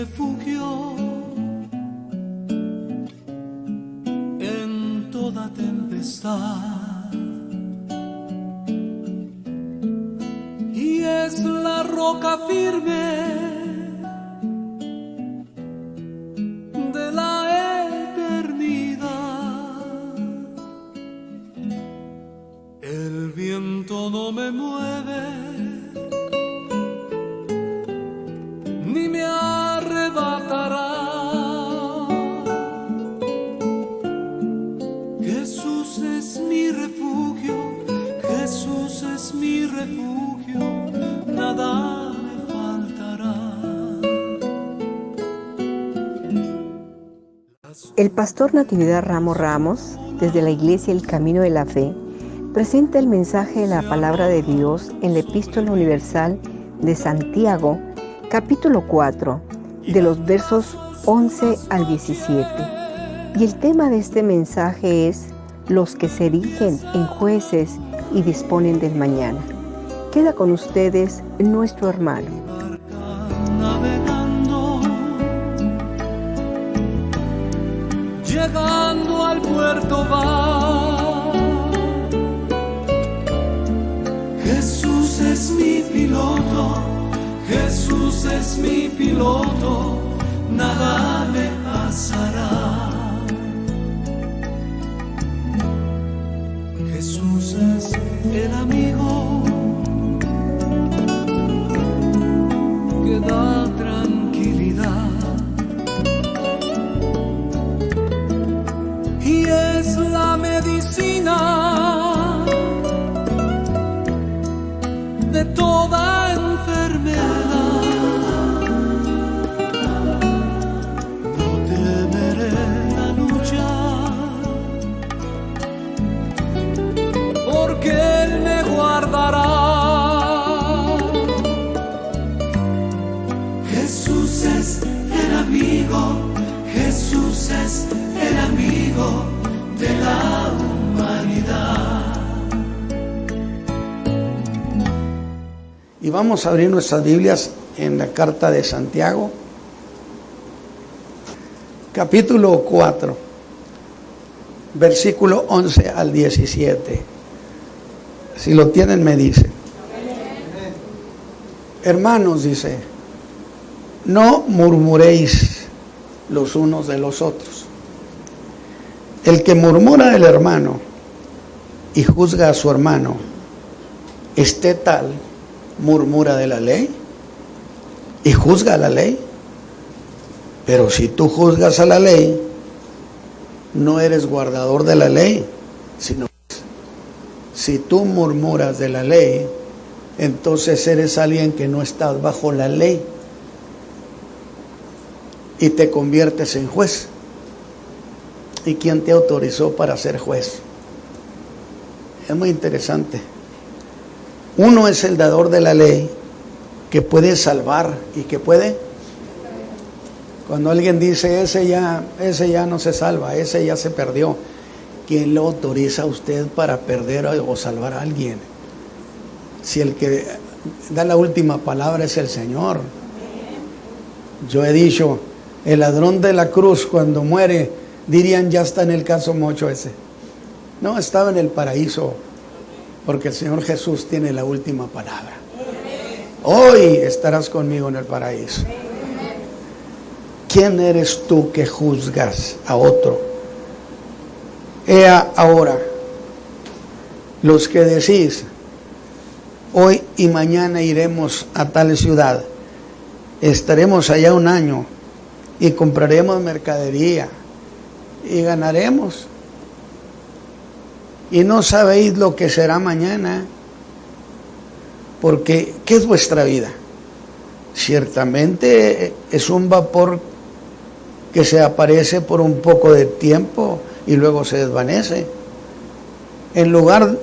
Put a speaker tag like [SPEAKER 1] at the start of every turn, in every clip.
[SPEAKER 1] refugio en toda tempestad, y es la roca firme de la eternidad. El viento no me mueve ni me arrebatará. Jesús es mi refugio, Jesús es mi refugio, nada me faltará.
[SPEAKER 2] El pastor Natividad Ramos, desde la Iglesia El Camino de la Fe, presenta el mensaje de la Palabra de Dios en la Epístola Universal de Santiago, capítulo 4, de los versos 11 al 17. Y el tema de este mensaje es los que se erigen en jueces y disponen del mañana. Queda con ustedes nuestro hermano.
[SPEAKER 1] Navegando, llegando al puerto va. Jesús es mi piloto, Jesús es mi piloto, nada me pasará. Jesús es el amigo que da tranquilidad, y es la medicina de toda enfermedad. No temeré la lucha, porque Él me guardará. Jesús es el amigo, Jesús es el amigo de la humanidad.
[SPEAKER 3] Y vamos a abrir nuestras Biblias en la carta de Santiago, capítulo 4, versículo 11 al 17. Si lo tienen, me dicen. Hermanos, dice, no murmuréis los unos de los otros. El que murmura del hermano y juzga a su hermano, este tal murmura de la ley y juzga a la ley. Pero si tú juzgas a la ley, no eres guardador de la ley, sino si tú murmuras de la ley, entonces eres alguien que no estás bajo la ley y te conviertes en juez. ¿Y quién te autorizó para ser juez? Es muy interesante. Uno es el dador de la ley, que puede salvar y que puede. Cuando alguien dice ese ya no se salva, ese ya se perdió, ¿quién lo autoriza a usted para perder o salvar a alguien? Si el que da la última palabra es el Señor. Yo he dicho, el ladrón de la cruz cuando muere, dirían ya está en el caso mocho ese. No, estaba en el paraíso, porque el Señor Jesús tiene la última palabra. Hoy estarás conmigo en el paraíso. ¿Quién eres tú que juzgas a otro? Ea ahora, los que decís, hoy y mañana iremos a tal ciudad, estaremos allá un año y compraremos mercadería y ganaremos. Y no sabéis lo que será mañana, porque ¿qué es vuestra vida? Ciertamente es un vapor que se aparece por un poco de tiempo y luego se desvanece. En lugar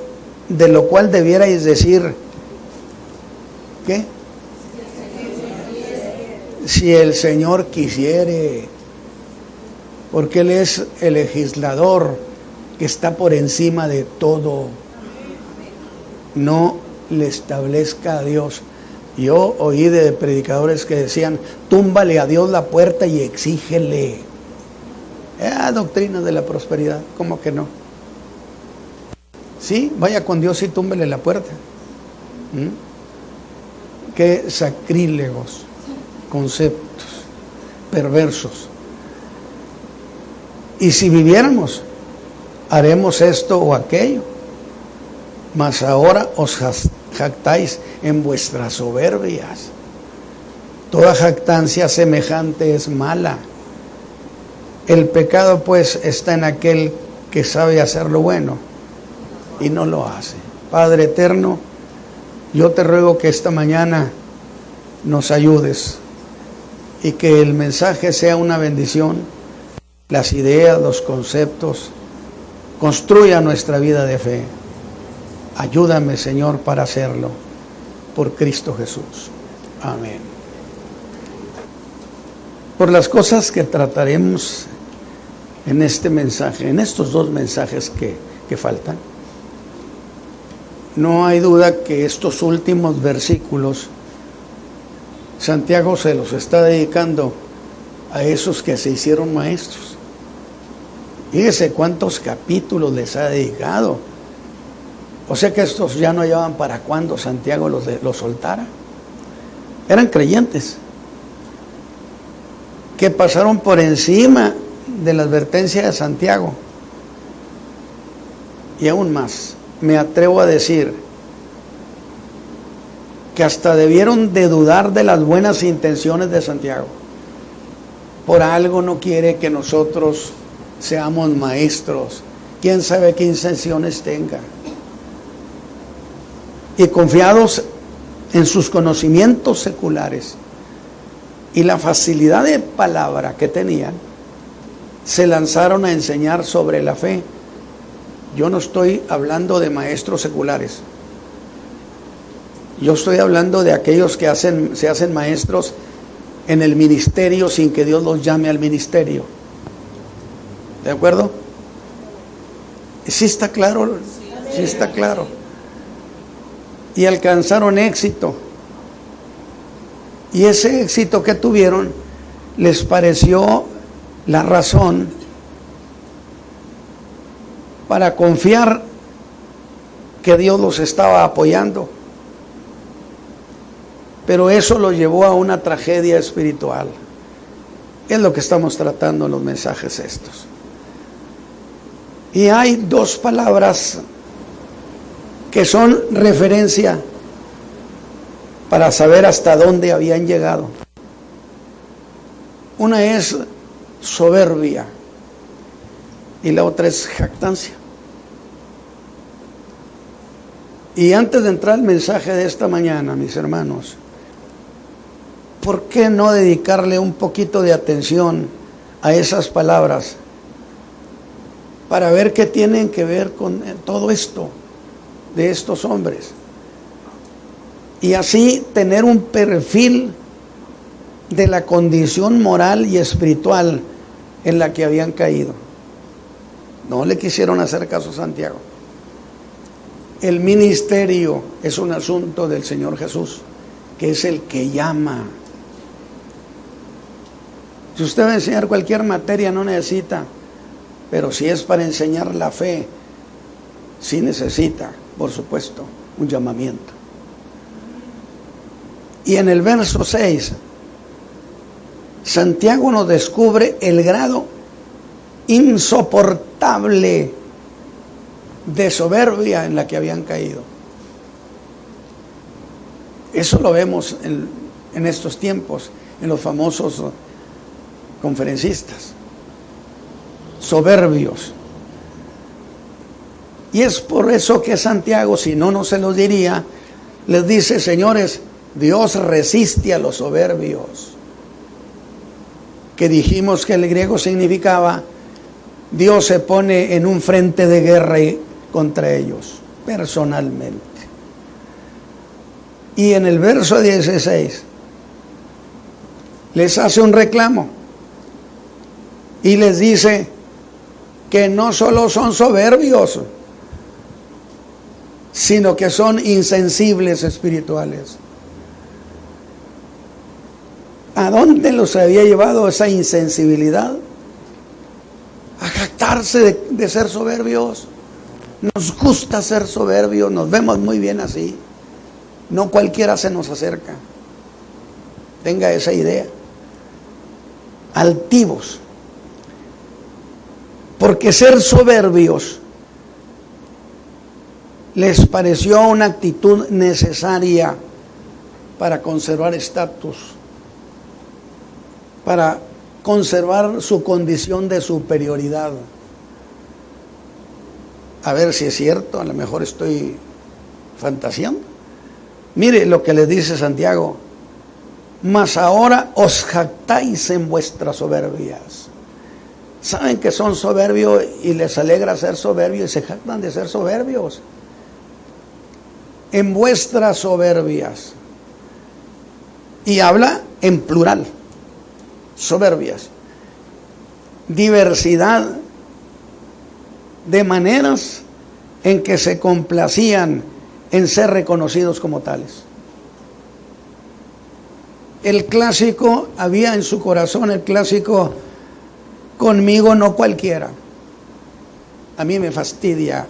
[SPEAKER 3] de lo cual debierais decir, ¿qué? Si el Señor quisiere, porque Él es el legislador que está por encima de todo. No le establezca a Dios Yo oí de predicadores que decían, túmbale a Dios la puerta y exígele. Doctrina de la prosperidad, ¿cómo que no? Sí, vaya con Dios y túmbele la puerta. Qué sacrílegos, conceptos perversos. Y si viviéramos, haremos esto o aquello. Mas ahora os jactáis en vuestras soberbias. Toda jactancia semejante es mala. El pecado pues está en aquel que sabe hacer lo bueno y no lo hace. Padre eterno, yo te ruego que esta mañana nos ayudes y que el mensaje sea una bendición. Las ideas, los conceptos, construya nuestra vida de fe. Ayúdame, Señor, para hacerlo. Por Cristo Jesús. Amén. Por las cosas que trataremos en este mensaje, en estos dos mensajes que faltan, no hay duda que estos últimos versículos, Santiago se los está dedicando a esos que se hicieron maestros. Fíjese cuántos capítulos les ha dedicado. O sea que estos ya no hallaban para cuándo Santiago los soltara. Eran creyentes que pasaron por encima de la advertencia de Santiago. Y aún más, me atrevo a decir que hasta debieron de dudar de las buenas intenciones de Santiago. Por algo no quiere que nosotros seamos maestros. Quién sabe qué intenciones tenga. Y confiados en sus conocimientos seculares y la facilidad de palabra que tenían, se lanzaron a enseñar sobre la fe. Yo no estoy hablando de maestros seculares. Yo estoy hablando de aquellos que se hacen maestros en el ministerio sin que Dios los llame al ministerio. ¿De acuerdo? ¿Sí está claro? Sí está claro. Y alcanzaron éxito. Y ese éxito que tuvieron les pareció la razón para confiar que Dios los estaba apoyando. Pero eso los llevó a una tragedia espiritual. Es lo que estamos tratando en los mensajes estos. Y hay dos palabras que son referencia para saber hasta dónde habían llegado. Una es soberbia y la otra es jactancia. Y antes de entrar al mensaje de esta mañana, mis hermanos, ¿por qué no dedicarle un poquito de atención a esas palabras para ver qué tienen que ver con todo esto de estos hombres? Y así tener un perfil de la condición moral y espiritual en la que habían caído. No le quisieron hacer caso a Santiago. El ministerio es un asunto del Señor Jesús, que es el que llama. Si usted va a enseñar cualquier materia, no necesita, pero si es para enseñar la fe, sí necesita, por supuesto, un llamamiento. Y en el verso 6, Santiago nos descubre el grado insoportable de soberbia en la que habían caído. Eso lo vemos en estos tiempos, en los famosos conferencistas, soberbios. Y es por eso que Santiago, si no se los diría, les dice: señores, Dios resiste a los soberbios. Que dijimos que el griego significaba: Dios se pone en un frente de guerra contra ellos, personalmente. Y en el verso 16 les hace un reclamo y les dice que no solo son soberbios, sino que son insensibles espirituales. ¿A dónde los había llevado esa insensibilidad? A jactarse de ser soberbios. Nos gusta ser soberbios, nos vemos muy bien así. No cualquiera se nos acerca. Tenga esa idea. Altivos. Porque ser soberbios les pareció una actitud necesaria para conservar estatus, para conservar su condición de superioridad. A ver si es cierto, a lo mejor estoy fantaseando. Mire lo que le dice Santiago: mas ahora os jactáis en vuestras soberbias. Saben que son soberbios y les alegra ser soberbios y se jactan de ser soberbios. En vuestras soberbias. Y habla en plural. Soberbias. Diversidad de maneras en que se complacían en ser reconocidos como tales. El clásico, había en su corazón el clásico: conmigo no cualquiera. A mí me fastidia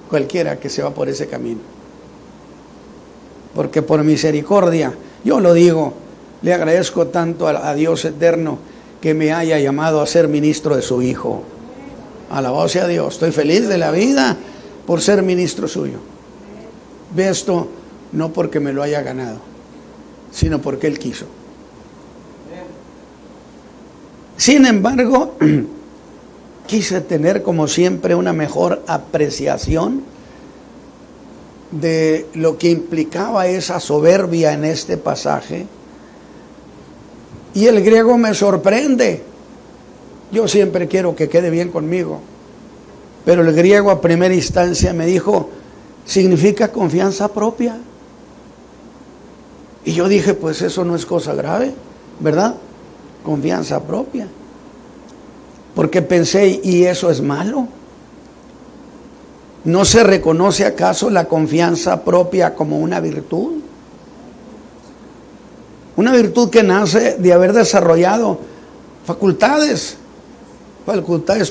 [SPEAKER 3] cualquiera que se va por ese camino. Porque por misericordia, yo lo digo, le agradezco tanto a Dios eterno que me haya llamado a ser ministro de su Hijo. Alabado sea Dios. Estoy feliz de la vida por ser ministro suyo. Ve esto, no porque me lo haya ganado, sino porque Él quiso. Sin embargo, quise tener como siempre una mejor apreciación de lo que implicaba esa soberbia en este pasaje. Y el griego me sorprende. Yo siempre quiero que quede bien conmigo, pero el griego a primera instancia me dijo: significa confianza propia. Y yo dije, pues eso no es cosa grave, ¿verdad? Confianza propia. Porque pensé, ¿y eso es malo? ¿No se reconoce acaso la confianza propia como una virtud? Una virtud que nace de haber desarrollado facultades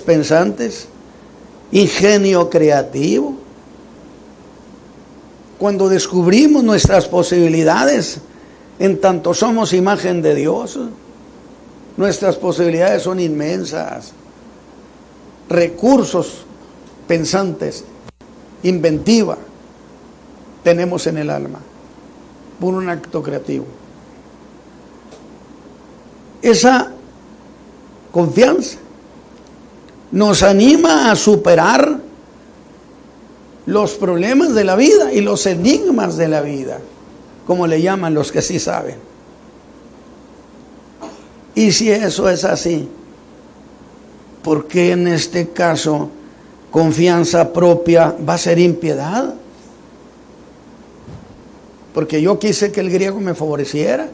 [SPEAKER 3] pensantes, ingenio creativo. Cuando descubrimos nuestras posibilidades, en tanto somos imagen de Dios, nuestras posibilidades son inmensas. Recursos pensantes, inventiva, tenemos en el alma por un acto creativo. Esa confianza nos anima a superar los problemas de la vida y los enigmas de la vida, como le llaman los que sí saben. Y si eso es así, ¿por qué en este caso confianza propia va a ser impiedad? Porque yo quise que el griego me favoreciera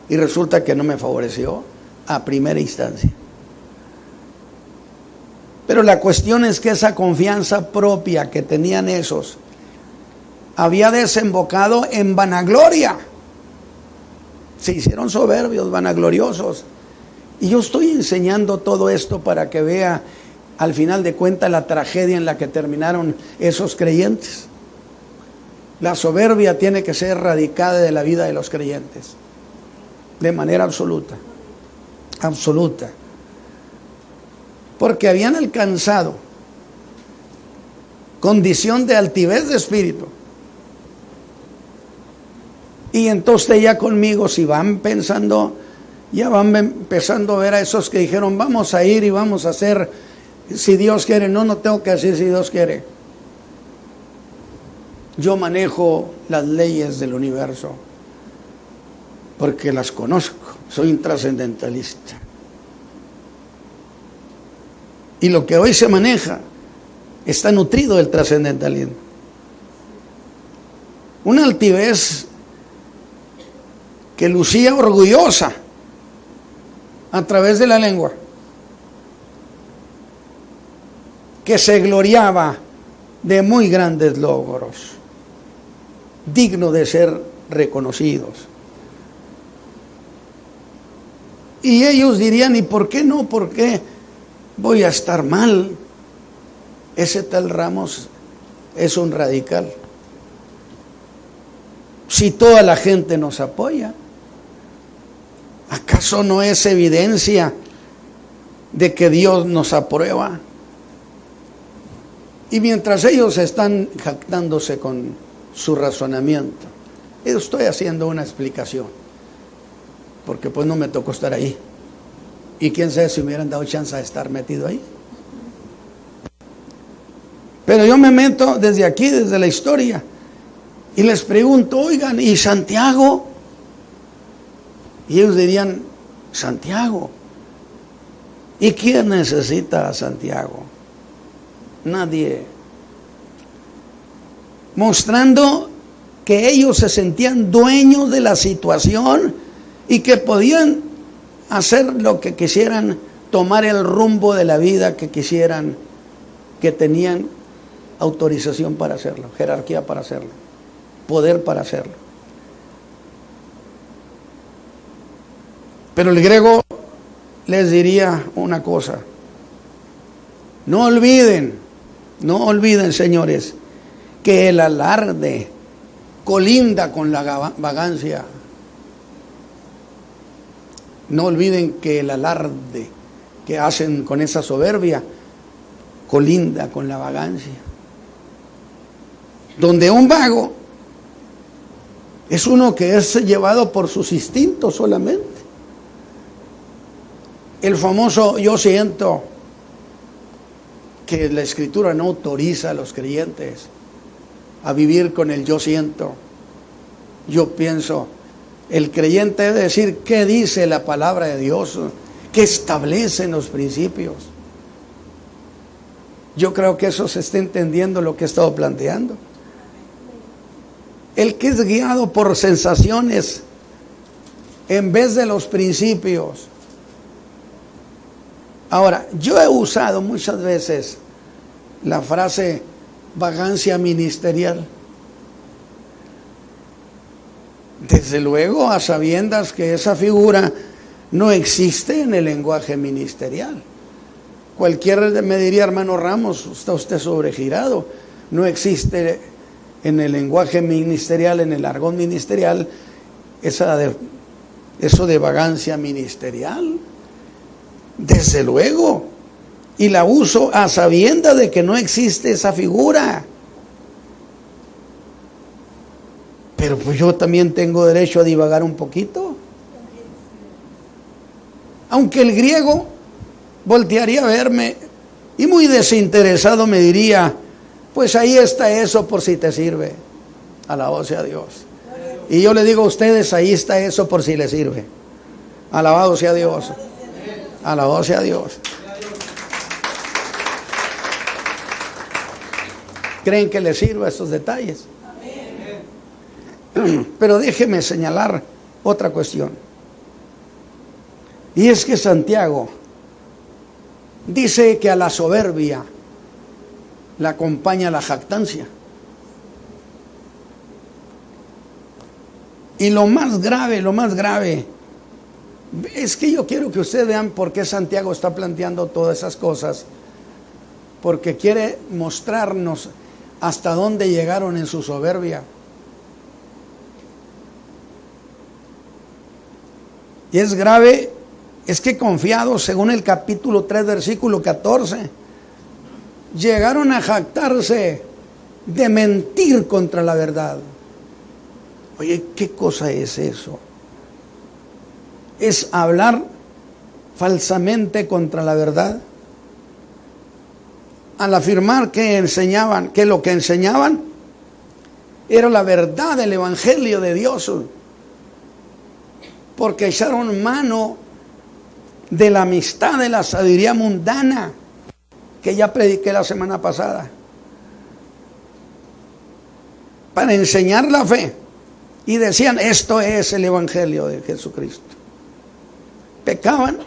[SPEAKER 3] y resulta que no me favoreció a primera instancia. Pero la cuestión es que esa confianza propia que tenían esos había desembocado en vanagloria. Se hicieron soberbios, vanagloriosos. Y yo estoy enseñando todo esto para que vea al final de cuentas la tragedia en la que terminaron esos creyentes. La soberbia tiene que ser erradicada de la vida de los creyentes, de manera absoluta, absoluta. Porque habían alcanzado condición de altivez de espíritu. Y entonces ya conmigo, si van pensando, ya van empezando a ver a esos que dijeron: vamos a ir y vamos a hacer, si Dios quiere. No tengo que decir si Dios quiere. Yo manejo las leyes del universo porque las conozco, soy un trascendentalista. Y lo que hoy se maneja está nutrido del trascendentalismo. Una altivez que lucía orgullosa a través de la lengua, que se gloriaba de muy grandes logros, digno de ser reconocidos. Y ellos dirían, ¿y por qué no? ¿Por qué voy a estar mal? Ese tal Ramos es un radical. Si toda la gente nos apoya, ¿acaso no es evidencia de que Dios nos aprueba? Y mientras ellos están jactándose con su razonamiento, yo estoy haciendo una explicación, porque pues no me tocó estar ahí. Y quién sabe si me hubieran dado chance de estar metido ahí. Pero yo me meto desde aquí, desde la historia, y les pregunto, oigan, ¿y Santiago? Y ellos dirían, Santiago. ¿Y quién necesita a Santiago? Nadie. Mostrando que ellos se sentían dueños de la situación y que podían hacer lo que quisieran, tomar el rumbo de la vida que quisieran, que tenían autorización para hacerlo, jerarquía para hacerlo, poder para hacerlo. Pero el griego les diría una cosa: no olviden, señores, que el alarde colinda con la vagancia. No olviden que el alarde que hacen con esa soberbia colinda con la vagancia. Donde un vago es uno que es llevado por sus instintos solamente. El famoso yo siento, que la Escritura no autoriza a los creyentes a vivir con el yo siento, yo pienso. El creyente debe decir qué dice la palabra de Dios, qué establecen los principios. Yo creo que eso se está entendiendo lo que he estado planteando. El que es guiado por sensaciones en vez de los principios. Ahora, yo he usado muchas veces la frase vagancia ministerial. Desde luego, a sabiendas que esa figura no existe en el lenguaje ministerial. Cualquiera me diría, hermano Ramos, está usted sobregirado. No existe en el lenguaje ministerial, en el argón ministerial, eso de vagancia ministerial. Desde luego. Y la uso a sabiendas de que no existe esa figura. Pero pues yo también tengo derecho a divagar un poquito. Aunque el griego voltearía a verme y muy desinteresado me diría, pues ahí está eso por si te sirve. Alabado sea Dios. Y yo le digo a ustedes, ahí está eso por si les sirve. Alabado sea Dios. Alabado sea Dios. ¿Creen que les sirva estos detalles? Pero déjeme señalar otra cuestión. Y es que Santiago dice que a la soberbia la acompaña la jactancia. Y lo más grave, es que yo quiero que ustedes vean por qué Santiago está planteando todas esas cosas. Porque quiere mostrarnos hasta dónde llegaron en su soberbia. Y es grave, es que confiados, según el capítulo 3, versículo 14, llegaron a jactarse de mentir contra la verdad. Oye, ¿qué cosa es eso? Es hablar falsamente contra la verdad. Al afirmar que enseñaban, que lo que enseñaban era la verdad del Evangelio de Dios. Porque echaron mano de la amistad de la sabiduría mundana que ya prediqué la semana pasada, para enseñar la fe, y decían, esto es el Evangelio de Jesucristo. Pecaban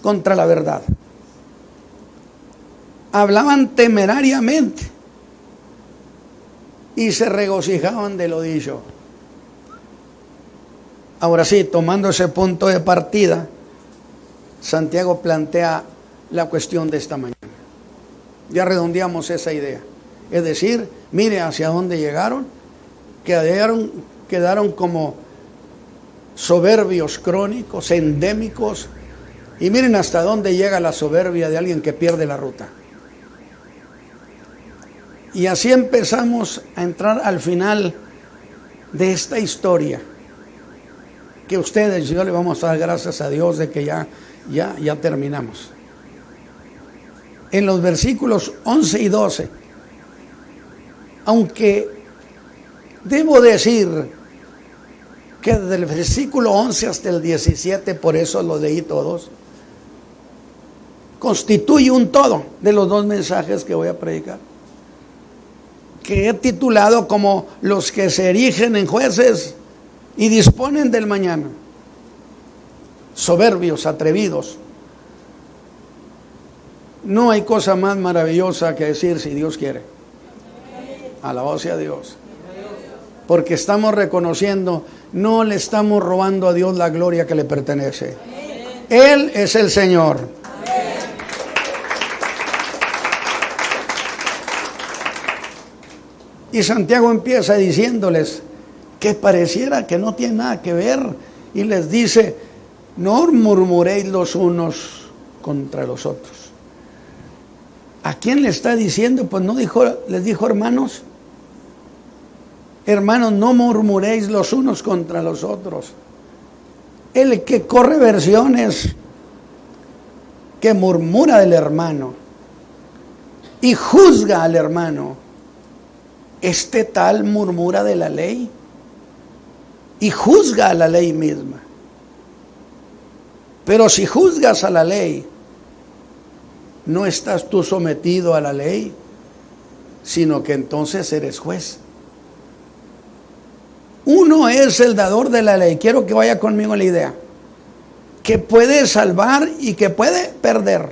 [SPEAKER 3] contra la verdad, hablaban temerariamente y se regocijaban de lo dicho. Ahora sí, tomando ese punto de partida, Santiago plantea la cuestión de esta mañana. Ya redondeamos esa idea. Es decir, mire hacia dónde llegaron. Quedaron como soberbios crónicos, endémicos. Y miren hasta dónde llega la soberbia de alguien que pierde la ruta. Y así empezamos a entrar al final de esta historia. Que ustedes y yo le vamos a dar gracias a Dios de que ya terminamos. En los versículos 11 y 12, aunque debo decir que desde el versículo 11 hasta el 17, por eso los leí todos, constituye un todo de los dos mensajes que voy a predicar, que he titulado como los que se erigen en jueces y disponen del mañana. Soberbios, atrevidos. No hay cosa más maravillosa que decir si Dios quiere. Alabado sea Dios. Porque estamos reconociendo, no le estamos robando a Dios la gloria que le pertenece. Él es el Señor. Y Santiago empieza diciéndoles que pareciera que no tiene nada que ver. Y les dice, no murmuréis los unos contra los otros. ¿A quién le está diciendo? Pues no les dijo hermanos. Hermanos, no murmuréis los unos contra los otros. El que corre versiones, que murmura del hermano y juzga al hermano, este tal murmura de la ley y juzga a la ley misma. Pero si juzgas a la ley, no estás tú sometido a la ley, sino que entonces eres juez. Uno es el dador de la ley. Quiero que vaya conmigo en la idea. Que puede salvar y que puede perder.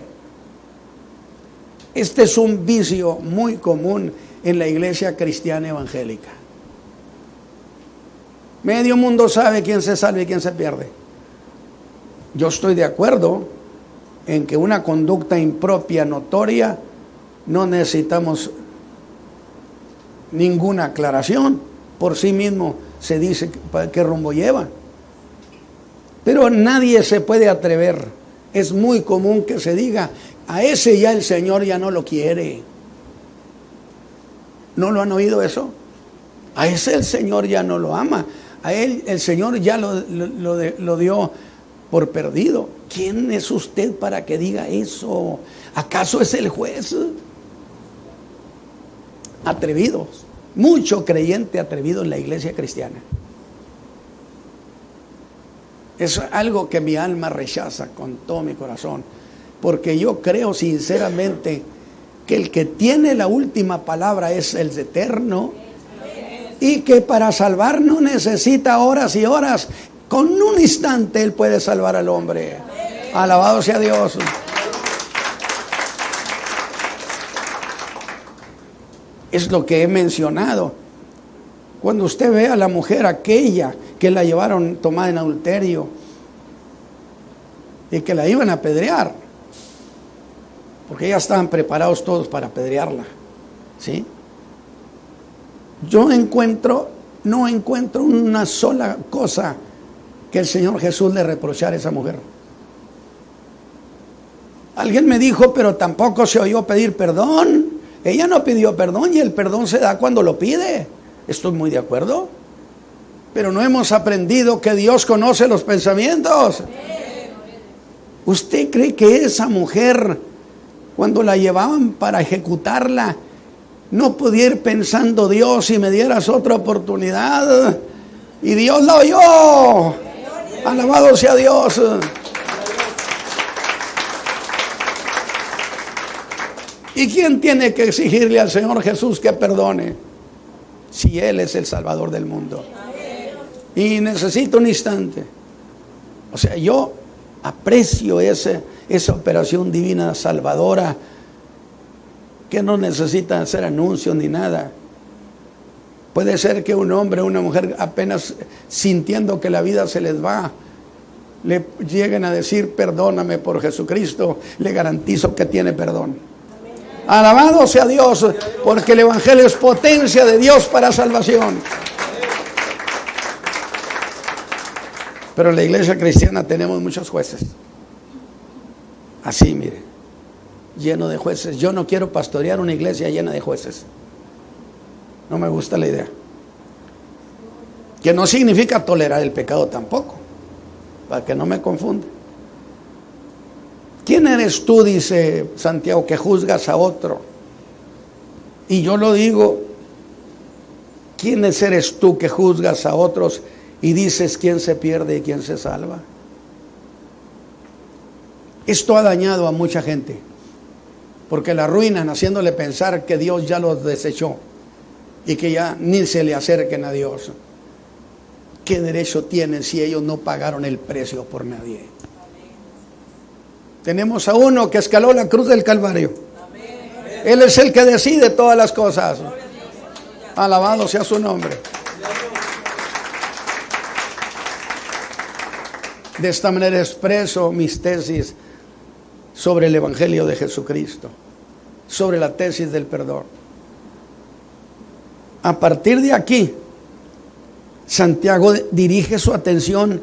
[SPEAKER 3] Este es un vicio muy común en la iglesia cristiana evangélica. Medio mundo sabe quién se salva y quién se pierde. Yo estoy de acuerdo en que una conducta impropia, notoria, no necesitamos ninguna aclaración. Por sí mismo se dice qué rumbo lleva. Pero nadie se puede atrever. Es muy común que se diga, a ese ya el Señor ya no lo quiere. ¿No lo han oído eso? A ese el Señor ya no lo ama. A él el Señor ya lo dio por perdido. ¿Quién es usted para que diga eso? ¿Acaso es el juez? Atrevidos. Mucho creyente atrevido en la iglesia cristiana. Es algo que mi alma rechaza con todo mi corazón. Porque yo creo sinceramente que el que tiene la última palabra es el eterno. Y que para salvar no necesita horas y horas. Con un instante Él puede salvar al hombre. Alabado sea Dios. Es lo que he mencionado. Cuando usted ve a la mujer aquella que la llevaron tomada en adulterio y que la iban a apedrear, porque ya estaban preparados todos para apedrearla, ¿sí? Yo no encuentro una sola cosa que el Señor Jesús le reprochara a esa mujer. Alguien me dijo, pero tampoco se oyó pedir perdón. Ella no pidió perdón y el perdón se da cuando lo pide. Estoy muy de acuerdo. Pero no hemos aprendido que Dios conoce los pensamientos. ¿Usted cree que esa mujer, cuando la llevaban para ejecutarla, no pudiera ir pensando, Dios, si me dieras otra oportunidad? Y Dios la oyó. Alabado sea Dios. ¿Y quién tiene que exigirle al Señor Jesús que perdone? Si Él es el Salvador del mundo. Y necesito un instante. O sea, yo aprecio esa operación divina salvadora que no necesita hacer anuncios ni nada. Puede ser que un hombre o una mujer apenas sintiendo que la vida se les va, le lleguen a decir perdóname por Jesucristo, le garantizo que tiene perdón. Alabado sea Dios, porque el evangelio es potencia de Dios para salvación. Pero en la iglesia cristiana tenemos muchos jueces. Así, mire, lleno de jueces. Yo no quiero pastorear una iglesia llena de jueces. No me gusta la idea. Que no significa tolerar el pecado tampoco, para que no me confunda. ¿Quién eres tú, dice Santiago, que juzgas a otro? Y yo lo digo, ¿quién eres tú que juzgas a otros y dices quién se pierde y quién se salva? Esto ha dañado a mucha gente, porque la arruinan haciéndole pensar que Dios ya los desechó y que ya ni se le acerquen a Dios. ¿Qué derecho tienen si ellos no pagaron el precio por nadie? Tenemos a uno que escaló la cruz del Calvario. Él es el que decide todas las cosas. Alabado sea su nombre. De esta manera expreso mis tesis sobre el Evangelio de Jesucristo, sobre la tesis del perdón. A partir de aquí, Santiago dirige su atención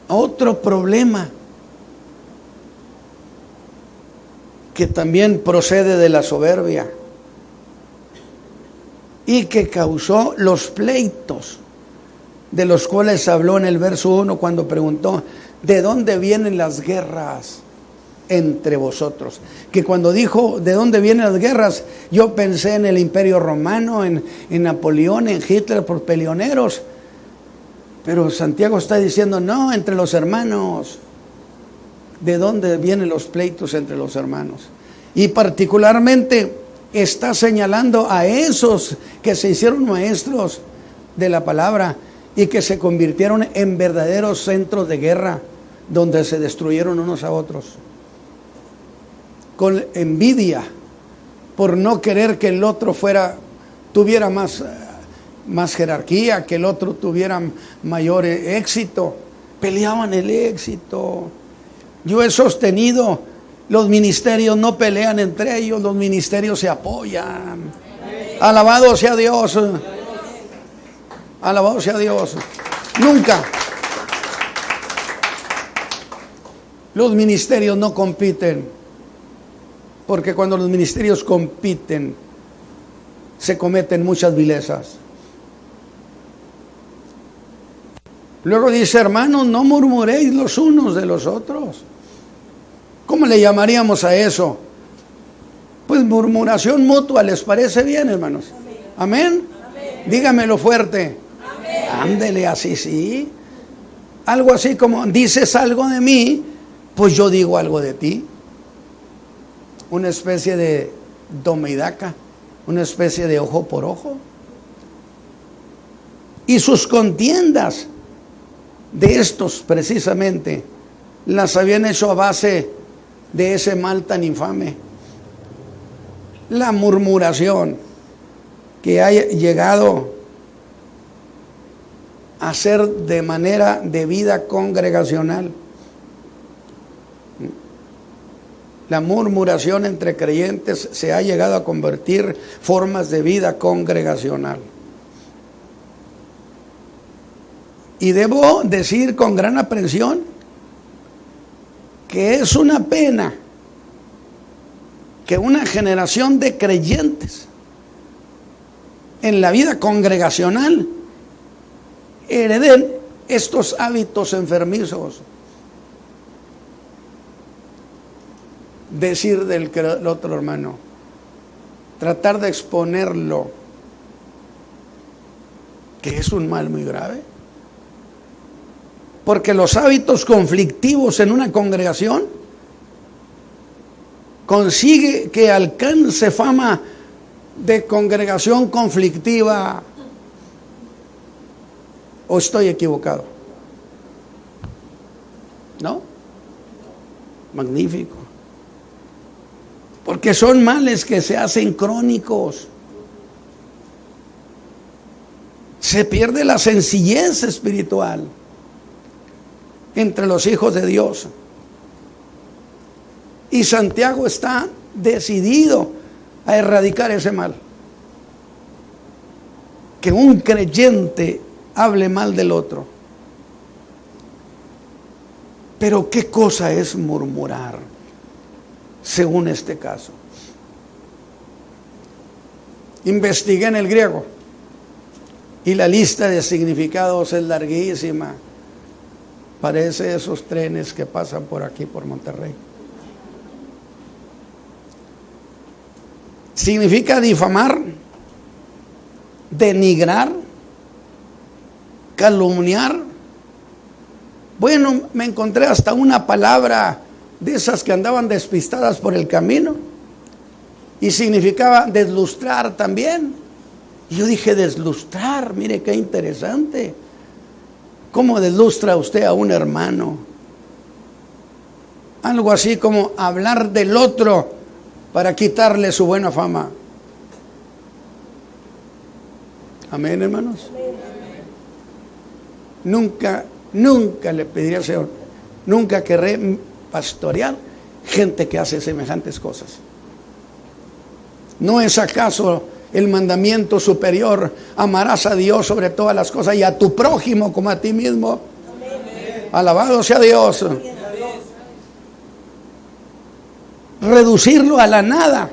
[SPEAKER 3] a otro problema que también procede de la soberbia y que causó los pleitos de los cuales habló en el verso 1 cuando preguntó: ¿de dónde vienen las guerras entre vosotros? Que cuando dijo ¿de dónde vienen las guerras?, yo pensé en el Imperio Romano, en Napoleón, en Hitler por peleoneros. Pero Santiago está diciendo no, entre los hermanos. ¿De dónde vienen los pleitos entre los hermanos? Y particularmente está señalando a esos que se hicieron maestros de la palabra y que se convirtieron en verdaderos centros de guerra, donde se destruyeron unos a otros con envidia, por no querer que el otro tuviera más jerarquía, que el otro tuviera mayor éxito. Peleaban el éxito. Yo he sostenido, los ministerios no pelean entre ellos, los ministerios se apoyan. Alabado sea Dios. Alabado sea Dios. Nunca. Los ministerios no compiten, porque cuando los ministerios compiten, se cometen muchas vilezas. Luego dice: hermanos, no murmuréis los unos de los otros. ¿Cómo le llamaríamos a eso? Pues murmuración mutua. ¿Les parece bien, hermanos? Amén. Amén. Dígamelo fuerte. Amén. Ándele así, sí. Algo así como: dices algo de mí, pues yo digo algo de ti. Una especie de toma y daca, una especie de ojo por ojo. Y sus contiendas de estos precisamente las habían hecho a base de ese mal tan infame, la murmuración, que ha llegado a ser de manera de vida congregacional. La murmuración entre creyentes se ha llegado a convertir formas de vida congregacional. Y debo decir con gran aprensión que es una pena que una generación de creyentes en la vida congregacional hereden estos hábitos enfermizos. Decir del otro hermano, tratar de exponerlo, que es un mal muy grave. Porque los hábitos conflictivos en una congregación consigue que alcance fama de congregación conflictiva. ¿O estoy equivocado? ¿No? Magnífico. Porque son males que se hacen crónicos. Se pierde la sencillez espiritual. entre los hijos de Dios. Y Santiago está decidido a erradicar ese mal. Que un creyente hable mal del otro. Pero ¿qué cosa es murmurar? Según este caso. Investigué en el griego y la lista de significados es larguísima. Parece esos trenes que pasan por aquí, por Monterrey. Significa difamar, denigrar, calumniar. Bueno, me encontré hasta una palabra de esas que andaban despistadas por el camino y significaba deslustrar también. Y yo dije, deslustrar, mire qué interesante. ¿Cómo deslustra usted a un hermano? Algo así como hablar del otro para quitarle su buena fama. Amén, hermanos. Nunca le pediría al Señor, nunca querré pastorear gente que hace semejantes cosas. ¿No es acaso el mandamiento superior: amarás a Dios sobre todas las cosas y a tu prójimo como a ti mismo? Amén. Alabado sea Dios. Reducirlo a la nada.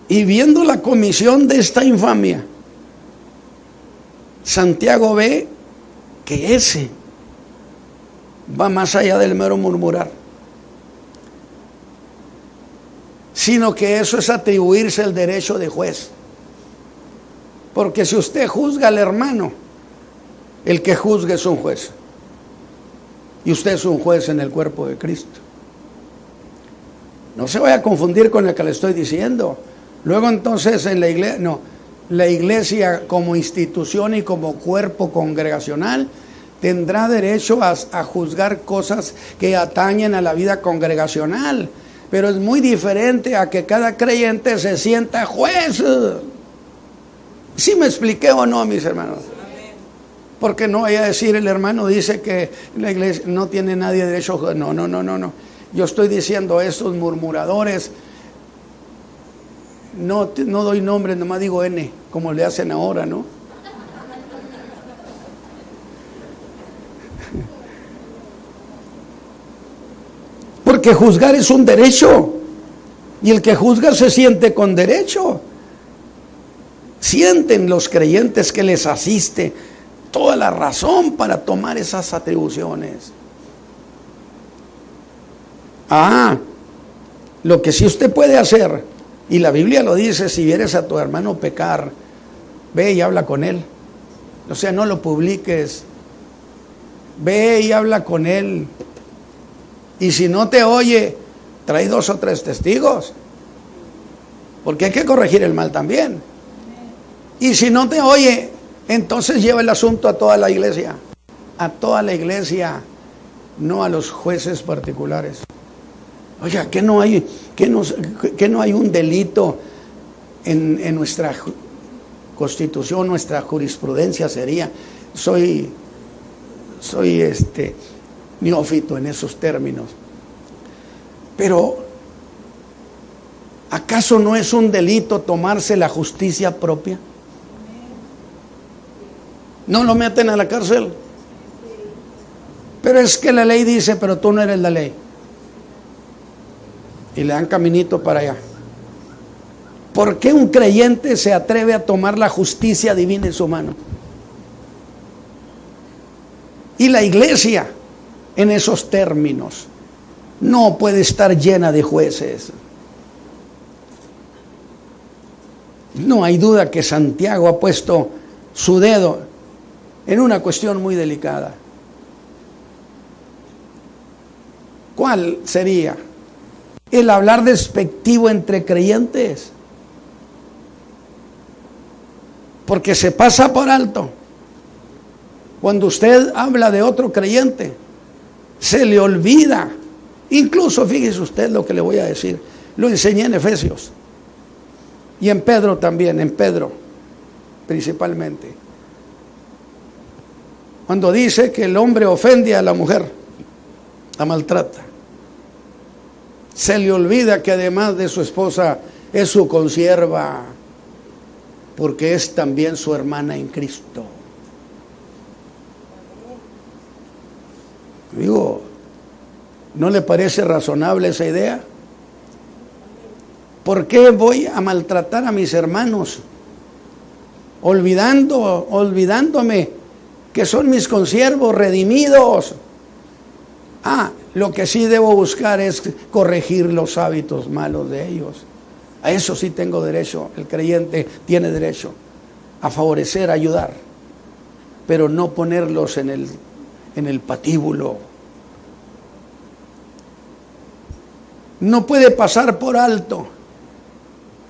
[SPEAKER 3] Y viendo la comisión de esta infamia, Santiago ve que ese va más allá del mero murmurar, sino que eso es atribuirse el derecho de juez. Porque si usted juzga al hermano, el que juzga es un juez. Y usted es un juez en el cuerpo de Cristo. No se vaya a confundir con lo que le estoy diciendo. Luego entonces en la iglesia, no, la iglesia como institución y como cuerpo congregacional tendrá derecho a juzgar cosas que atañen a la vida congregacional. Pero es muy diferente a que cada creyente se sienta juez. ¿Sí me expliqué o no, mis hermanos? Porque no vaya a decir, el hermano dice que la iglesia no tiene nadie derecho. No. Yo estoy diciendo, estos murmuradores, no doy nombre, nomás digo N, como le hacen ahora, ¿no? Porque juzgar es un derecho, y el que juzga se siente con derecho. Sienten los creyentes que les asiste toda la razón para tomar esas atribuciones. Lo que sí usted puede hacer, y la Biblia lo dice: si vieres a tu hermano pecar, ve y habla con él. O sea, no lo publiques. Ve y habla con él. Y si no te oye, trae 2 o 3 testigos. Porque hay que corregir el mal también. Y si no te oye, entonces lleva el asunto a toda la iglesia. A toda la iglesia, no a los jueces particulares. Oiga, que no hay un delito en nuestra constitución, nuestra jurisprudencia sería. Soy neófito en esos términos. Pero ¿acaso no es un delito tomarse la justicia propia? ¿No lo meten a la cárcel? Pero es que la ley dice, pero tú no eres la ley. Y le dan caminito para allá. ¿Por qué un creyente se atreve a tomar la justicia divina en su mano? Y la iglesia, en esos términos, no puede estar llena de jueces. No hay duda que Santiago ha puesto su dedo en una cuestión muy delicada. ¿Cuál sería? El hablar despectivo entre creyentes. Porque se pasa por alto. Cuando usted habla de otro creyente, se le olvida. Incluso, fíjese usted lo que le voy a decir. Lo enseñé en Efesios. Y en Pedro también, en Pedro principalmente. Cuando dice que el hombre ofende a la mujer, la maltrata, se le olvida que además de su esposa es su consierva, porque es también su hermana en Cristo. Digo, ¿no le parece razonable esa idea? ¿Por qué voy a maltratar a mis hermanos? Olvidándome que son mis consiervos redimidos. Lo que sí debo buscar es corregir los hábitos malos de ellos. A eso sí tengo derecho, el creyente tiene derecho a favorecer, a ayudar, pero no ponerlos en el patíbulo. No puede pasar por alto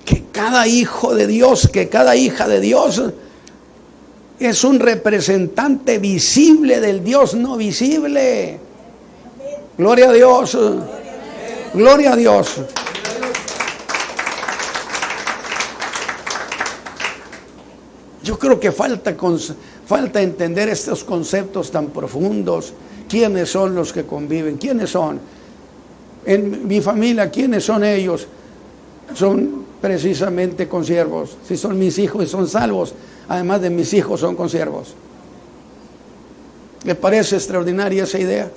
[SPEAKER 3] que cada hijo de Dios, que cada hija de Dios es un representante visible del Dios no visible. Gloria a Dios. Gloria a Dios. Yo creo que falta entender estos conceptos tan profundos. ¿Quiénes son los que conviven? ¿Quiénes son? En mi familia, ¿quiénes son ellos? Son precisamente consiervos. Si son mis hijos y son salvos, además de mis hijos son consiervos. ¿Le parece extraordinaria esa idea?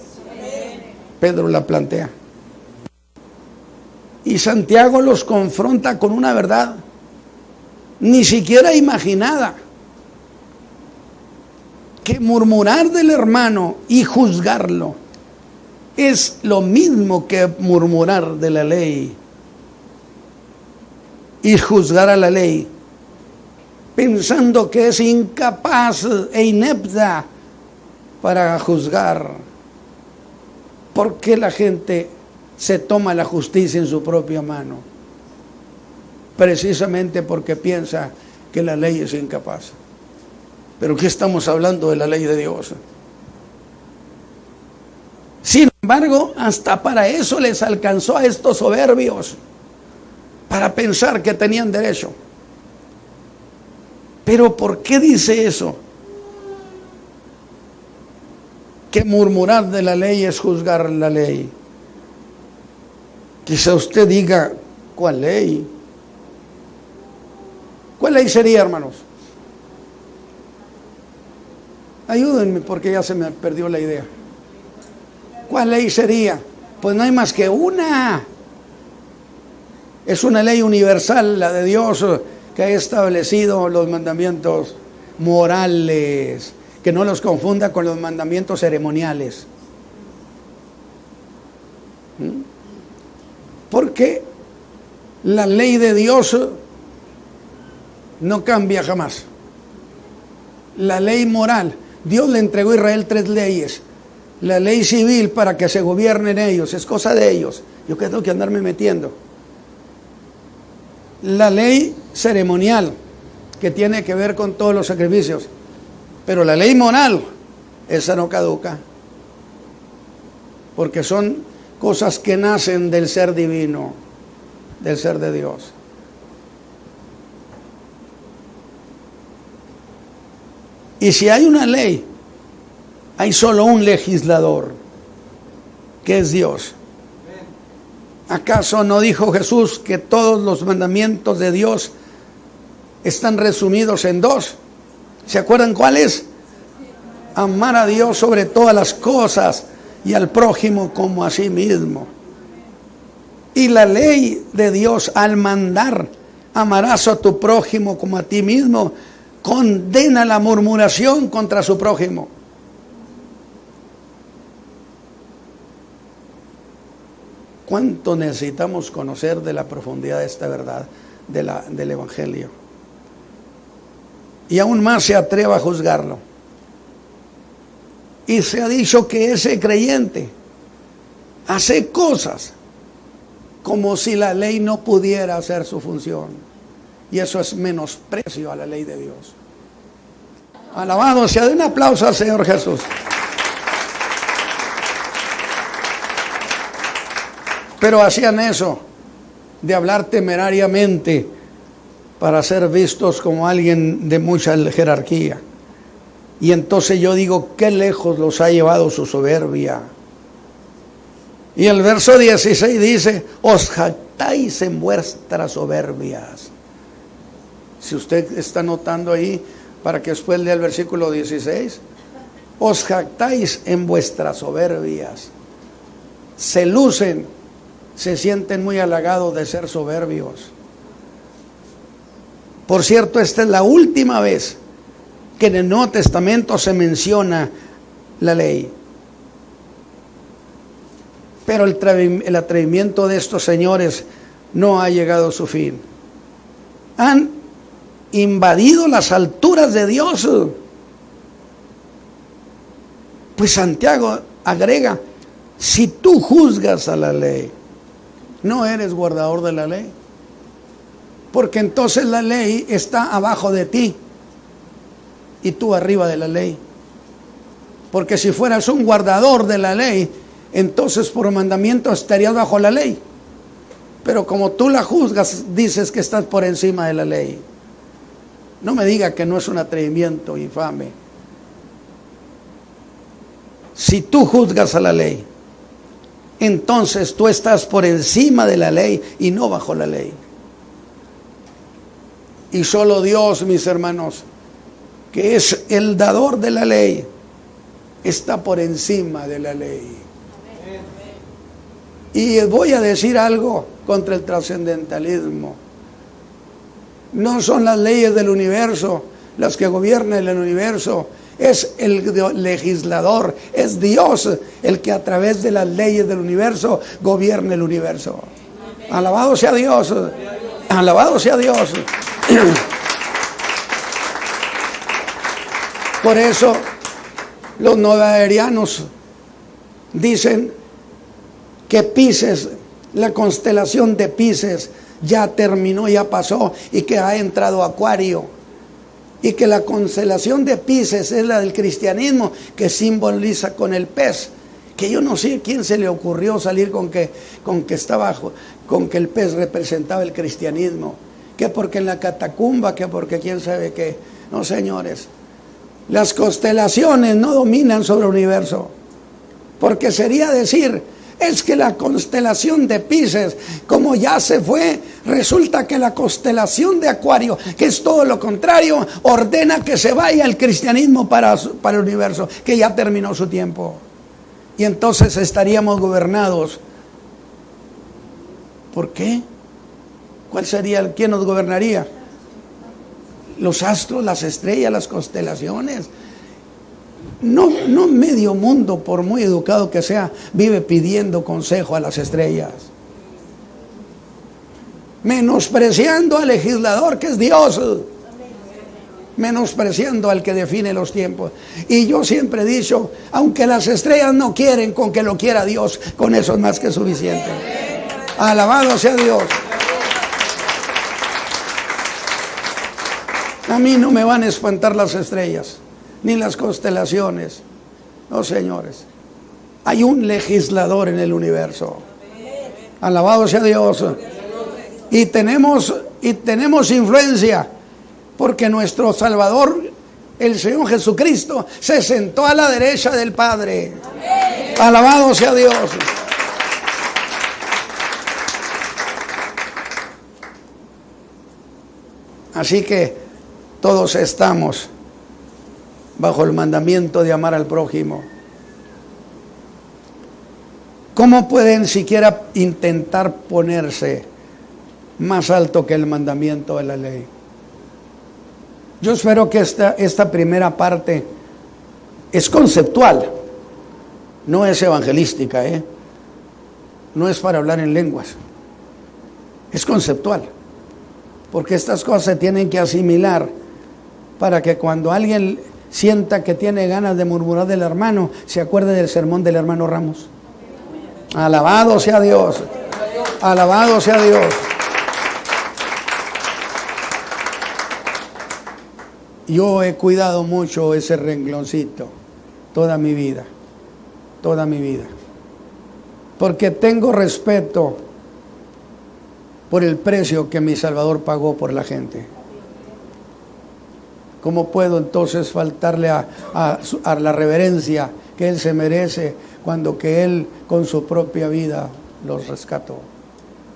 [SPEAKER 3] Pedro la plantea. Y Santiago los confronta con una verdad ni siquiera imaginada, que murmurar del hermano y juzgarlo es lo mismo que murmurar de la ley y juzgar a la ley, pensando que es incapaz e inepta para juzgar. ¿Por qué la gente se toma la justicia en su propia mano? Precisamente porque piensa que la ley es incapaz. ¿Pero qué estamos hablando de la ley de Dios? Sin embargo, hasta para eso les alcanzó a estos soberbios, para pensar que tenían derecho. ¿Pero por qué dice eso? Que murmurar de la ley es juzgar la ley. Quizá usted diga, ¿cuál ley? ¿Cuál ley sería, hermanos? Ayúdenme porque ya se me perdió la idea. ¿Cuál ley sería? Pues no hay más que una. Es una ley universal, la de Dios, que ha establecido los mandamientos morales, que no los confunda con los mandamientos ceremoniales. Porque la ley de Dios no cambia jamás. La ley moral, Dios le entregó a Israel 3 leyes. La ley civil para que se gobiernen ellos, es cosa de ellos. Yo que tengo que andarme metiendo. La ley ceremonial, que tiene que ver con todos los sacrificios. Pero la ley moral, esa no caduca. Porque son cosas que nacen del ser divino, del ser de Dios. Y si hay una ley, hay solo un legislador, que es Dios. ¿Acaso no dijo Jesús que todos los mandamientos de Dios están resumidos en 2? ¿Se acuerdan cuáles? Amar a Dios sobre todas las cosas y al prójimo como a sí mismo. Y la ley de Dios, al mandar, amarás a tu prójimo como a ti mismo, condena la murmuración contra su prójimo. ¿Cuánto necesitamos conocer de la profundidad de esta verdad del Evangelio? Y aún más se atreva a juzgarlo. Y se ha dicho que ese creyente hace cosas como si la ley no pudiera hacer su función. Y eso es menosprecio a la ley de Dios. Alabado sea, de un aplauso al Señor Jesús. Pero hacían eso, de hablar temerariamente para ser vistos como alguien de mucha jerarquía. Y entonces yo digo, qué lejos los ha llevado su soberbia. Y el verso 16 dice, os jactáis en vuestras soberbias. Si usted está notando ahí, para que después lea el versículo 16, os jactáis en vuestras soberbias. Se lucen, se sienten muy halagados de ser soberbios. Por cierto, esta es la última vez que en el Nuevo Testamento se menciona la ley. Pero el atrevimiento de estos señores no ha llegado a su fin. Han invadido las alturas de Dios. Pues Santiago agrega, si tú juzgas a la ley, no eres guardador de la ley. Porque entonces la ley está abajo de ti y tú arriba de la ley. Porque si fueras un guardador de la ley, entonces por mandamiento estarías bajo la ley. Pero como tú la juzgas, dices que estás por encima de la ley. No me diga que no es un atrevimiento infame. Si tú juzgas a la ley, entonces tú estás por encima de la ley y no bajo la ley. Y solo Dios, mis hermanos, que es el dador de la ley, está por encima de la ley. Y voy a decir algo contra el trascendentalismo. No son las leyes del universo las que gobiernan el universo, es el legislador, es Dios el que a través de las leyes del universo gobierna el universo. Alabado sea Dios, alabado sea Dios. Por eso los novaerianos dicen que Pisces, la constelación de Pisces ya terminó, ya pasó, y que ha entrado Acuario, y que la constelación de Pisces es la del cristianismo, que simboliza con el pez, que yo no sé a quién se le ocurrió salir con que el pez representaba el cristianismo, que porque en la catacumba, que porque quién sabe qué. No, señores, las constelaciones no dominan sobre el universo, porque sería decir, es que la constelación de Pisces, como ya se fue, resulta que la constelación de Acuario, que es todo lo contrario, ordena que se vaya el cristianismo para el universo, que ya terminó su tiempo. Y entonces estaríamos gobernados. ¿Por qué? ¿Cuál sería? ¿Quién nos gobernaría? Los astros, las estrellas, las constelaciones. No medio mundo, por muy educado que sea, vive pidiendo consejo a las estrellas, menospreciando al legislador que es Dios, menospreciando al que define los tiempos. Y yo siempre he dicho, aunque las estrellas no quieren, con que lo quiera Dios, con eso es más que suficiente. Alabado sea Dios. A mí no me van a espantar las estrellas ni las constelaciones. No, señores, hay un legislador en el universo. Alabado sea Dios. Y tenemos influencia, porque nuestro Salvador, el Señor Jesucristo, se sentó a la derecha del Padre. Alabado sea Dios. Así que todos estamos bajo el mandamiento de amar al prójimo. ¿Cómo pueden siquiera intentar ponerse más alto que el mandamiento de la ley? Yo espero que esta primera parte es conceptual, no es evangelística, no es para hablar en lenguas, es conceptual, porque estas cosas se tienen que asimilar para que cuando alguien sienta que tiene ganas de murmurar del hermano, se acuerde del sermón del hermano Ramos. Alabado sea Dios, alabado sea Dios. Yo he cuidado mucho ese rengloncito toda mi vida, porque tengo respeto por el precio que mi Salvador pagó por la gente. ¿Cómo puedo entonces faltarle a la reverencia que Él se merece cuando que Él con su propia vida los rescató?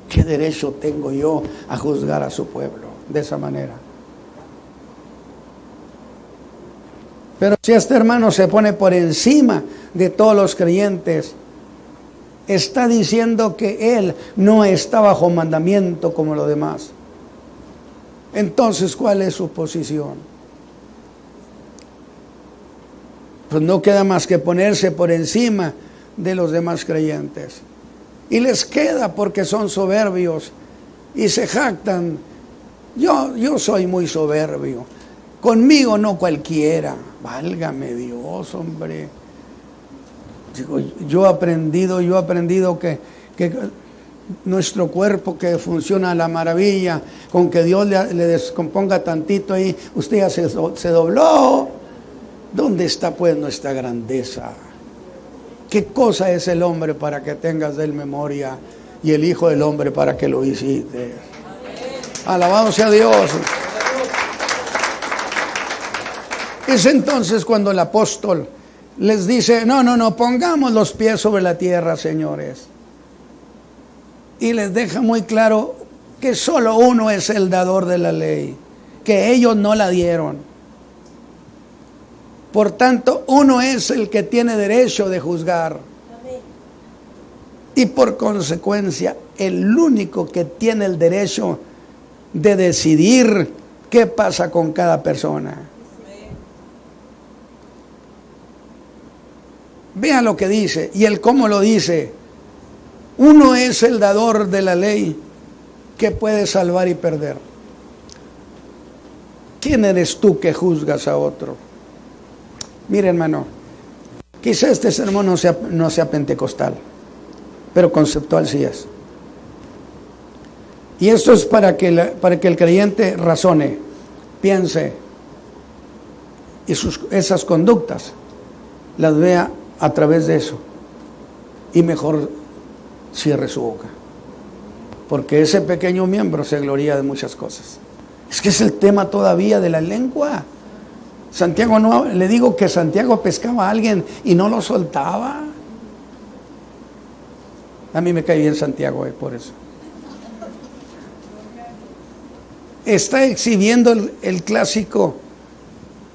[SPEAKER 3] ¿Qué derecho tengo yo a juzgar a su pueblo de esa manera? Pero si este hermano se pone por encima de todos los creyentes, está diciendo que él no está bajo mandamiento como los demás. Entonces, ¿cuál es su posición? Pues no queda más que ponerse por encima de los demás creyentes. Y les queda porque son soberbios y se jactan. Yo soy muy soberbio. Conmigo no cualquiera. Válgame Dios, hombre. Yo he aprendido que nuestro cuerpo que funciona a la maravilla, con que Dios le descomponga tantito ahí, usted ya se dobló. ¿Dónde está pues nuestra grandeza? ¿Qué cosa es el hombre para que tengas de él memoria y el Hijo del Hombre para que lo visites? Alabado sea Dios. Es entonces cuando el apóstol les dice, no, pongamos los pies sobre la tierra, señores. Y les deja muy claro que solo uno es el dador de la ley, que ellos no la dieron. Por tanto, uno es el que tiene derecho de juzgar. Y por consecuencia, el único que tiene el derecho de decidir qué pasa con cada persona. Vean lo que dice y el cómo lo dice. Uno es el dador de la ley que puede salvar y perder. ¿Quién eres tú que juzgas a otro? Mire, hermano, quizá este sermón no sea pentecostal, pero conceptual sí es. Y esto es para que el creyente razone, piense y esas conductas las vea a través de eso y mejor cierre su boca, porque ese pequeño miembro se gloría de muchas cosas. Es que es el tema todavía de la lengua. Santiago no, le digo que Santiago pescaba a alguien y no lo soltaba. A mí me cae bien Santiago, por eso. Está exhibiendo el clásico,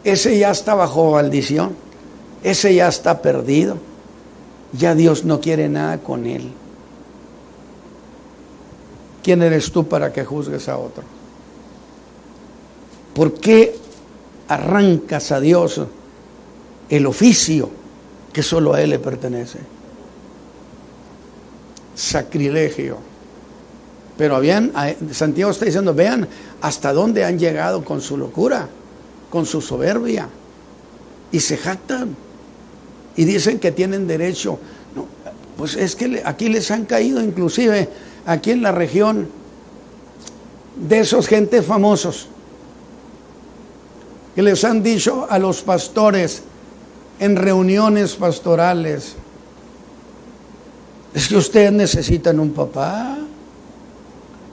[SPEAKER 3] ese ya está bajo maldición, ese ya está perdido, ya Dios no quiere nada con él. ¿Quién eres tú para que juzgues a otro? ¿Por qué arrancas a Dios el oficio que solo a Él le pertenece? Sacrilegio. Pero Santiago está diciendo, vean hasta dónde han llegado con su locura, con su soberbia, y se jactan y dicen que tienen derecho. No, pues es que aquí les han caído, inclusive aquí en la región, de esos gentes famosos que les han dicho a los pastores en reuniones pastorales, es que ustedes necesitan un papá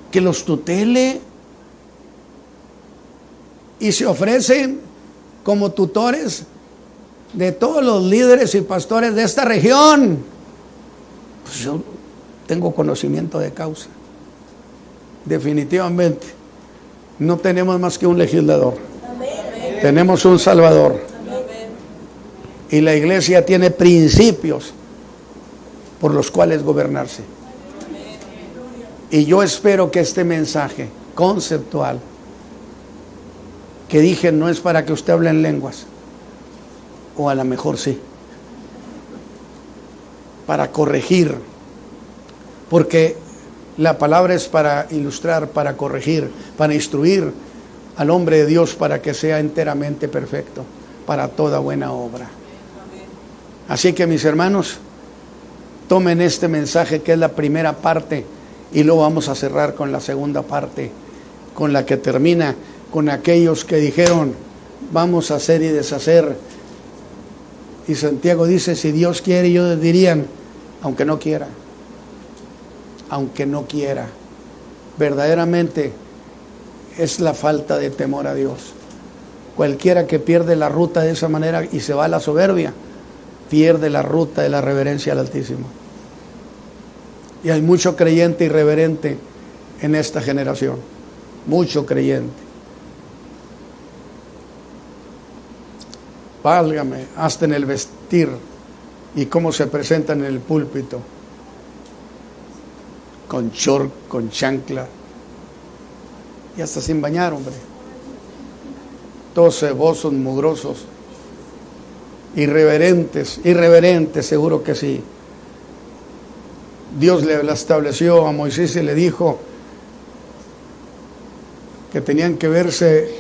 [SPEAKER 3] que los tutele, y se ofrecen como tutores de todos los líderes y pastores de esta región. Pues yo tengo conocimiento de causa. Definitivamente no tenemos más que un legislador. Amén. Tenemos un Salvador. Amén. Y la iglesia tiene principios por los cuales gobernarse. Amén. Y yo espero que este mensaje conceptual que dije no es para que usted hable en lenguas, o a lo mejor sí, para corregir, porque la palabra es para ilustrar, para corregir, para instruir al hombre de Dios para que sea enteramente perfecto para toda buena obra. Así que, mis hermanos, tomen este mensaje que es la primera parte y luego vamos a cerrar con la segunda parte, con la que termina con aquellos que dijeron vamos a hacer y deshacer. Y Santiago dice, si Dios quiere, ellos dirían, aunque no quiera. Aunque no quiera. Verdaderamente es la falta de temor a Dios Cualquiera que pierde la ruta de esa manera y se va a la soberbia, pierde la ruta de la reverencia al Altísimo. Y hay mucho creyente irreverente en esta generación, mucho creyente. Válgame, hasta en el vestir y cómo se presentan en el púlpito, con short, con chancla, y hasta sin bañar, hombre. Todos cebosos, mugrosos, irreverentes, seguro que sí. Dios le estableció a Moisés y le dijo que tenían que verse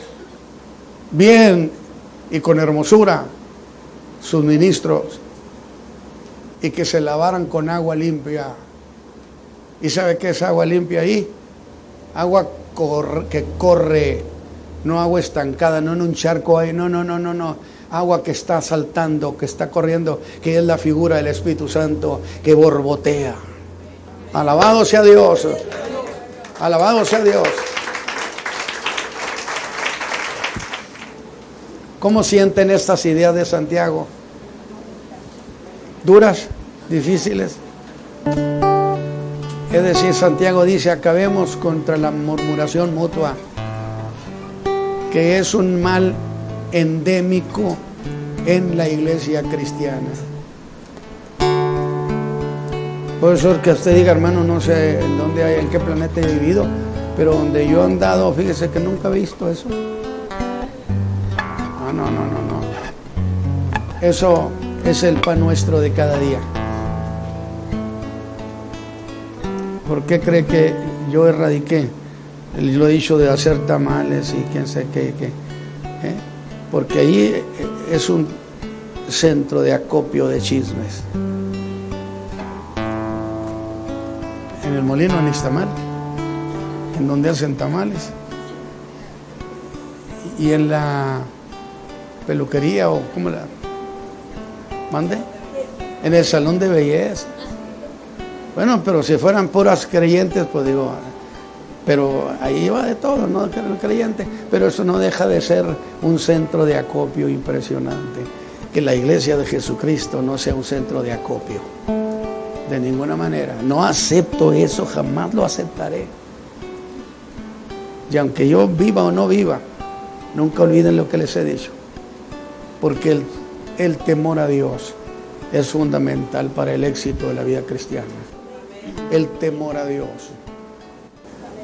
[SPEAKER 3] bien y con hermosura sus ministros, y que se lavaran con agua limpia. ¿Y sabe qué es agua limpia ahí? Agua que corre, no agua estancada, no en un charco ahí, no. Agua que está saltando, que está corriendo, que es la figura del Espíritu Santo que borbotea. Alabado sea Dios. Alabado sea Dios. ¿Cómo sienten estas ideas de Santiago? ¿Duras? ¿Difíciles? Es decir, Santiago dice: acabemos contra la murmuración mutua, que es un mal endémico en la iglesia cristiana. Por eso es que usted diga, hermano, no sé en dónde en qué planeta he vivido, pero donde yo he andado, fíjese que nunca he visto eso. No. Eso es el pan nuestro de cada día. ¿Por qué cree que yo erradiqué? Lo he dicho de hacer tamales y quién sabe qué. Porque ahí es un centro de acopio de chismes. En el molino en Ixtamal, en donde hacen tamales. Y en la peluquería, o ¿cómo la mande? En el salón de belleza. Bueno, pero si fueran puras creyentes, pues digo, pero ahí va de todo, ¿no? El creyente, pero eso no deja de ser un centro de acopio impresionante. Que la iglesia de Jesucristo no sea un centro de acopio, de ninguna manera. No acepto eso, jamás lo aceptaré. Y aunque yo viva o no viva, nunca olviden lo que les he dicho, porque el temor a Dios es fundamental para el éxito de la vida cristiana. El temor a Dios.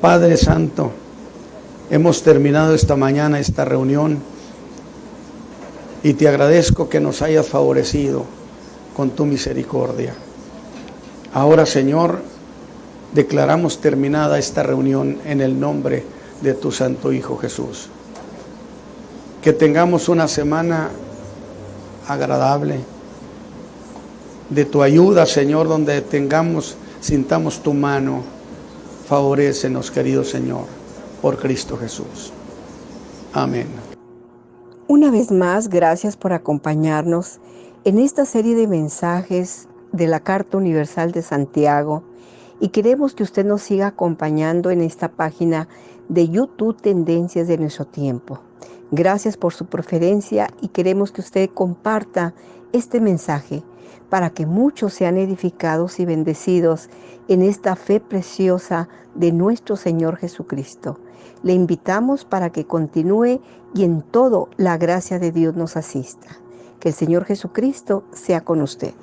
[SPEAKER 3] Padre Santo, hemos terminado esta mañana esta reunión y te agradezco que nos hayas favorecido con tu misericordia. Ahora, Señor, declaramos terminada esta reunión en el nombre de tu Santo Hijo Jesús. Que tengamos una semana agradable de tu ayuda, Señor, donde sintamos tu mano. Favorécenos, querido Señor, por Cristo Jesús. Amén.
[SPEAKER 2] Una vez más, gracias por acompañarnos en esta serie de mensajes de la Carta Universal de Santiago, y queremos que usted nos siga acompañando en esta página de YouTube Tendencias de Nuestro Tiempo. Gracias por su preferencia y queremos que usted comparta este mensaje para que muchos sean edificados y bendecidos en esta fe preciosa de nuestro Señor Jesucristo. Le invitamos para que continúe y en todo la gracia de Dios nos asista. Que el Señor Jesucristo sea con usted.